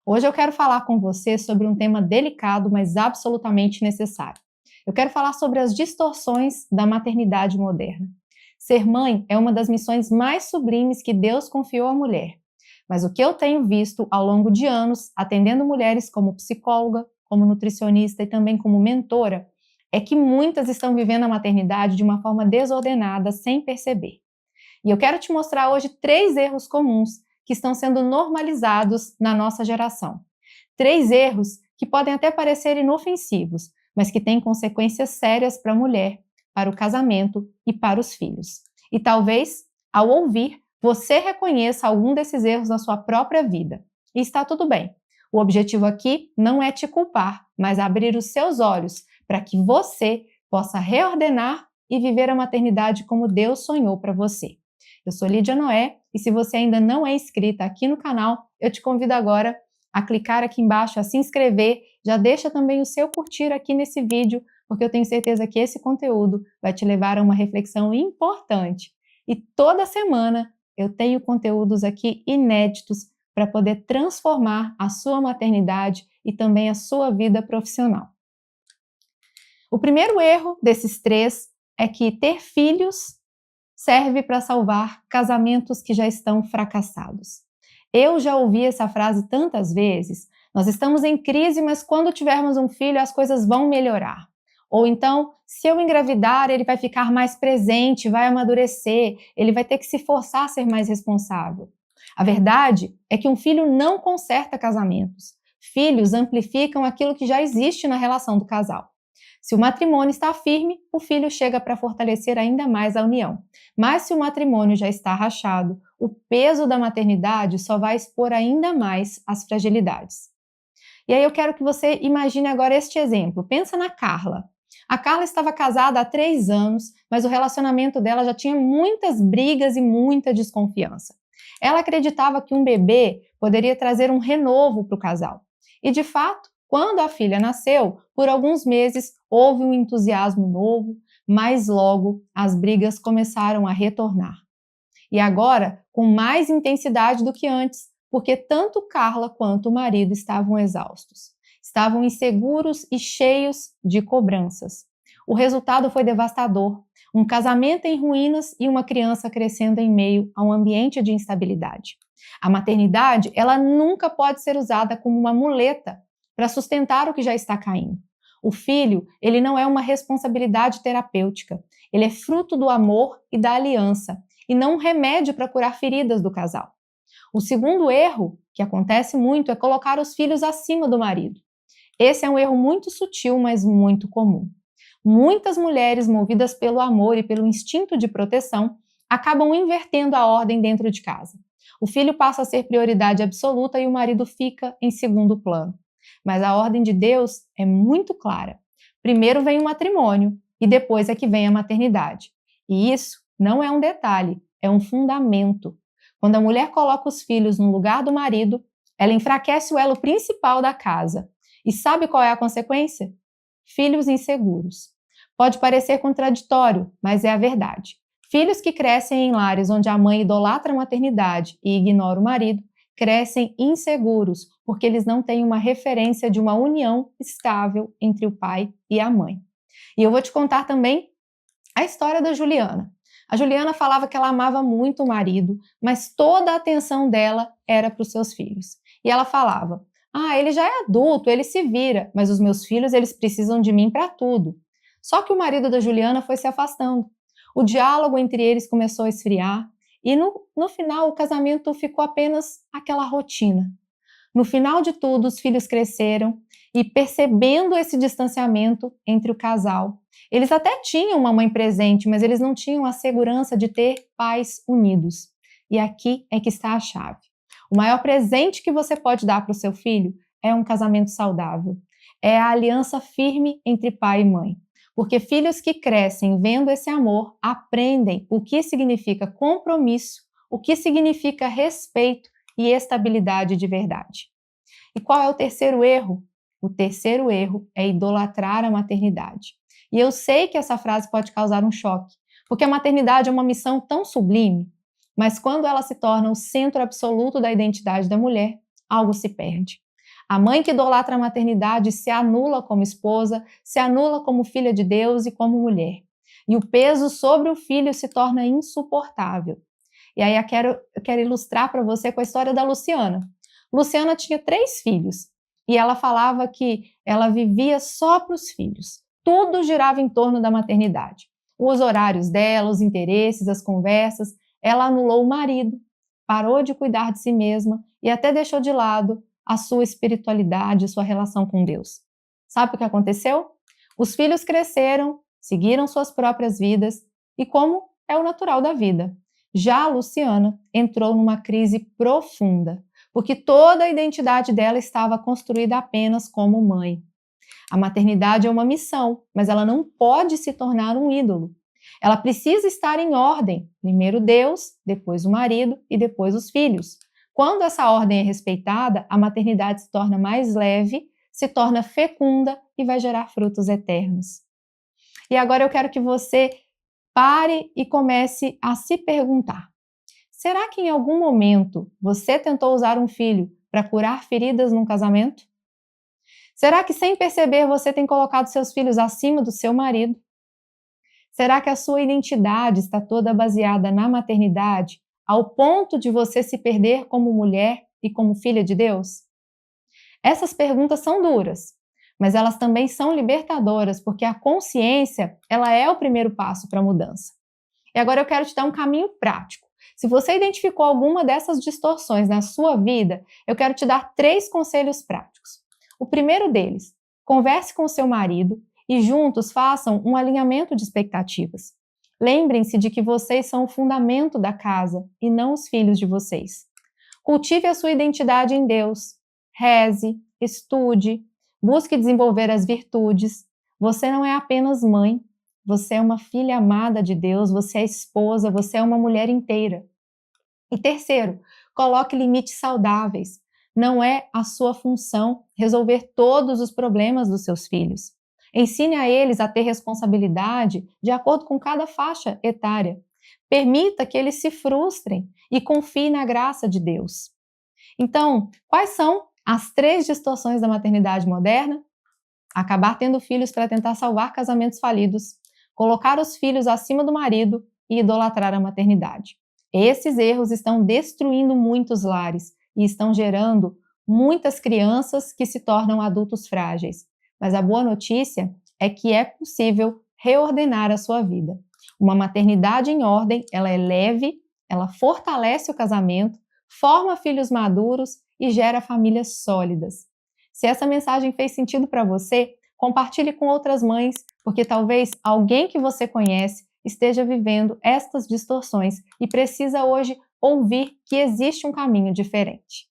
Hoje eu quero falar com você sobre um tema delicado, mas absolutamente necessário. Eu quero falar sobre as distorções da maternidade moderna. Ser mãe é uma das missões mais sublimes que Deus confiou à mulher. Mas o que eu tenho visto ao longo de anos, atendendo mulheres como psicóloga, como nutricionista e também como mentora, é que muitas estão vivendo a maternidade de uma forma desordenada, sem perceber. E eu quero te mostrar hoje 3 erros comuns que estão sendo normalizados na nossa geração. 3 erros que podem até parecer inofensivos, mas que têm consequências sérias para a mulher, para o casamento e para os filhos. E talvez, ao ouvir, você reconheça algum desses erros na sua própria vida. E está tudo bem. O objetivo aqui não é te culpar, mas abrir os seus olhos para que você possa reordenar e viver a maternidade como Deus sonhou para você. Eu sou Lídia Noé e se você ainda não é inscrita aqui no canal, eu te convido agora a clicar aqui embaixo, a se inscrever, já deixa também o seu curtir aqui nesse vídeo, porque eu tenho certeza que esse conteúdo vai te levar a uma reflexão importante. E toda semana eu tenho conteúdos aqui inéditos para poder transformar a sua maternidade e também a sua vida profissional. O primeiro erro desses 3 é que ter filhos serve para salvar casamentos que já estão fracassados. Eu já ouvi essa frase tantas vezes. Nós estamos em crise, mas quando tivermos um filho as coisas vão melhorar. Ou então, se eu engravidar, ele vai ficar mais presente, vai amadurecer, ele vai ter que se forçar a ser mais responsável. A verdade é que um filho não conserta casamentos. Filhos amplificam aquilo que já existe na relação do casal. Se o matrimônio está firme, o filho chega para fortalecer ainda mais a união. Mas se o matrimônio já está rachado, o peso da maternidade só vai expor ainda mais as fragilidades. E aí eu quero que você imagine agora este exemplo. Pensa na Carla. A Carla estava casada há 3 anos, mas o relacionamento dela já tinha muitas brigas e muita desconfiança. Ela acreditava que um bebê poderia trazer um renovo para o casal. E de fato, quando a filha nasceu, por alguns meses houve um entusiasmo novo, mas logo as brigas começaram a retornar. E agora, com mais intensidade do que antes, porque tanto Carla quanto o marido estavam exaustos. Estavam inseguros e cheios de cobranças. O resultado foi devastador. Um casamento em ruínas e uma criança crescendo em meio a um ambiente de instabilidade. A maternidade, ela nunca pode ser usada como uma muleta para sustentar o que já está caindo. O filho, ele não é uma responsabilidade terapêutica. Ele é fruto do amor e da aliança, e não um remédio para curar feridas do casal. O segundo erro, que acontece muito, é colocar os filhos acima do marido. Esse é um erro muito sutil, mas muito comum. Muitas mulheres, movidas pelo amor e pelo instinto de proteção, acabam invertendo a ordem dentro de casa. O filho passa a ser prioridade absoluta e o marido fica em segundo plano. Mas a ordem de Deus é muito clara. Primeiro vem o matrimônio e depois é que vem a maternidade. E isso não é um detalhe, é um fundamento. Quando a mulher coloca os filhos no lugar do marido, ela enfraquece o elo principal da casa. E sabe qual é a consequência? Filhos inseguros. Pode parecer contraditório, mas é a verdade. Filhos que crescem em lares onde a mãe idolatra a maternidade e ignora o marido, crescem inseguros, porque eles não têm uma referência de uma união estável entre o pai e a mãe. E eu vou te contar também a história da Juliana. A Juliana falava que ela amava muito o marido, mas toda a atenção dela era para os seus filhos. E ela falava, ele já é adulto, ele se vira, mas os meus filhos, eles precisam de mim para tudo. Só que o marido da Juliana foi se afastando. O diálogo entre eles começou a esfriar, e no final, o casamento ficou apenas aquela rotina. No final de tudo, os filhos cresceram e, percebendo esse distanciamento entre o casal, eles até tinham uma mãe presente, mas eles não tinham a segurança de ter pais unidos. E aqui é que está a chave. O maior presente que você pode dar para o seu filho é um casamento saudável. É a aliança firme entre pai e mãe. Porque filhos que crescem vendo esse amor aprendem o que significa compromisso, o que significa respeito e estabilidade de verdade. E qual é o terceiro erro? O terceiro erro é idolatrar a maternidade. E eu sei que essa frase pode causar um choque, porque a maternidade é uma missão tão sublime, mas quando ela se torna o centro absoluto da identidade da mulher, algo se perde. A mãe que idolatra a maternidade se anula como esposa, se anula como filha de Deus e como mulher. E o peso sobre o filho se torna insuportável. E aí eu quero ilustrar para você com a história da Luciana. Luciana tinha 3 filhos e ela falava que ela vivia só para os filhos. Tudo girava em torno da maternidade. Os horários dela, os interesses, as conversas. Ela anulou o marido, parou de cuidar de si mesma e até deixou de lado a sua espiritualidade, sua relação com Deus. Sabe o que aconteceu? Os filhos cresceram, seguiram suas próprias vidas e como é o natural da vida. Já a Luciana entrou numa crise profunda, porque toda a identidade dela estava construída apenas como mãe. A maternidade é uma missão, mas ela não pode se tornar um ídolo. Ela precisa estar em ordem, primeiro Deus, depois o marido e depois os filhos. Quando essa ordem é respeitada, a maternidade se torna mais leve, se torna fecunda e vai gerar frutos eternos. E agora eu quero que você pare e comece a se perguntar: será que em algum momento você tentou usar um filho para curar feridas num casamento? Será que sem perceber você tem colocado seus filhos acima do seu marido? Será que a sua identidade está toda baseada na maternidade, ao ponto de você se perder como mulher e como filha de Deus? Essas perguntas são duras, mas elas também são libertadoras, porque a consciência, ela é o primeiro passo para a mudança. E agora eu quero te dar um caminho prático. Se você identificou alguma dessas distorções na sua vida, eu quero te dar 3 conselhos práticos. O primeiro deles: converse com o seu marido e juntos façam um alinhamento de expectativas. Lembrem-se de que vocês são o fundamento da casa e não os filhos de vocês. Cultive a sua identidade em Deus. Reze, estude, busque desenvolver as virtudes. Você não é apenas mãe, você é uma filha amada de Deus, você é esposa, você é uma mulher inteira. E terceiro, coloque limites saudáveis. Não é a sua função resolver todos os problemas dos seus filhos. Ensine a eles a ter responsabilidade de acordo com cada faixa etária. Permita que eles se frustrem e confie na graça de Deus. Então, quais são as 3 distorções da maternidade moderna? Acabar tendo filhos para tentar salvar casamentos falidos, colocar os filhos acima do marido e idolatrar a maternidade. Esses erros estão destruindo muitos lares e estão gerando muitas crianças que se tornam adultos frágeis. Mas a boa notícia é que é possível reordenar a sua vida. Uma maternidade em ordem, ela é leve, ela fortalece o casamento, forma filhos maduros e gera famílias sólidas. Se essa mensagem fez sentido para você, compartilhe com outras mães, porque talvez alguém que você conhece esteja vivendo estas distorções e precisa hoje ouvir que existe um caminho diferente.